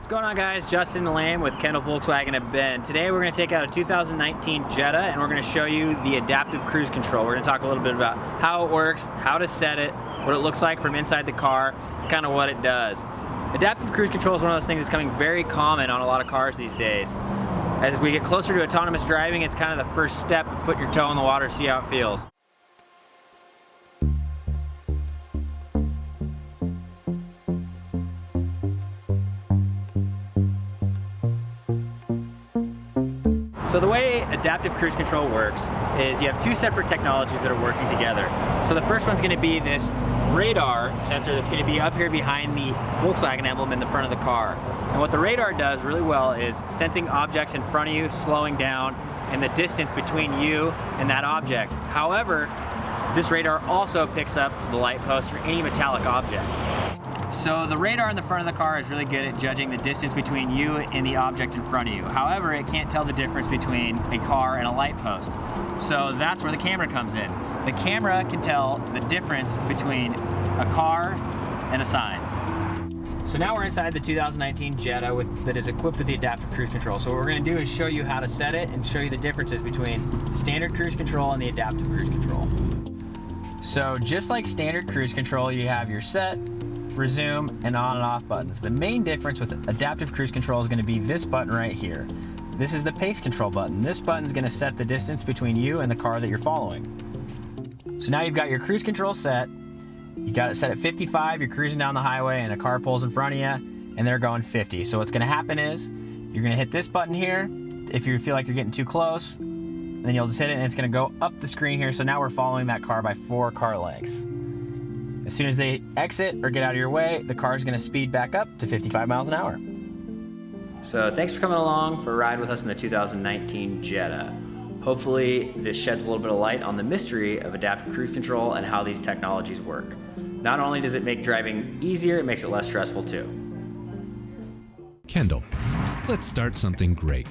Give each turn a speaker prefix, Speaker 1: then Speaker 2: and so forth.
Speaker 1: What's going on, guys? Justin Lamb with Kendall Volkswagen of Bend. Today we're going to take out a 2019 Jetta and we're going to show you the adaptive cruise control. We're going to talk a little bit about how it works, how to set it, what it looks like from inside the car, and kind of what it does. Adaptive cruise control is one of those things that's becoming very common on a lot of cars these days. As we get closer to autonomous driving, it's kind of the first step. Put your toe in the water, see how it feels. So the way adaptive cruise control works is you have two separate technologies that are working together. So the first one's going to be this radar sensor that's going to be up here behind the Volkswagen emblem in the front of the car. And what the radar does really well is sensing objects in front of you, slowing down, and the distance between you and that object. However, this radar also picks up the light post or any metallic object. So the radar in the front of the car is really good at judging the distance between you and the object in front of you. However, it can't tell the difference between a car and a light post. So that's where the camera comes in. The camera can tell the difference between a car and a sign. So now we're inside the 2019 Jetta that is equipped with the adaptive cruise control. So what we're going to do is show you how to set it and show you the differences between standard cruise control and the adaptive cruise control. So just like standard cruise control, you have your set, resume, and on and off buttons. The main difference with adaptive cruise control is going to be this button right here. This is the pace control button. This button is going to set the distance between you and the car that you're following. So now you've got your cruise control set. You got it set at 55, you're cruising down the highway and a car pulls in front of you and they're going 50. So what's going to happen is you're going to hit this button here if you feel like you're getting too close. Then you'll just hit it and it's going to go up the screen here. So now we're following that car by 4 car lengths. As soon as they exit or get out of your way, the car is going to speed back up to 55 miles an hour. So thanks for coming along for a ride with us in the 2019 Jetta. Hopefully this sheds a little bit of light on the mystery of adaptive cruise control and how these technologies work. Not only does it make driving easier, it makes it less stressful too.
Speaker 2: Kendall, let's start something great.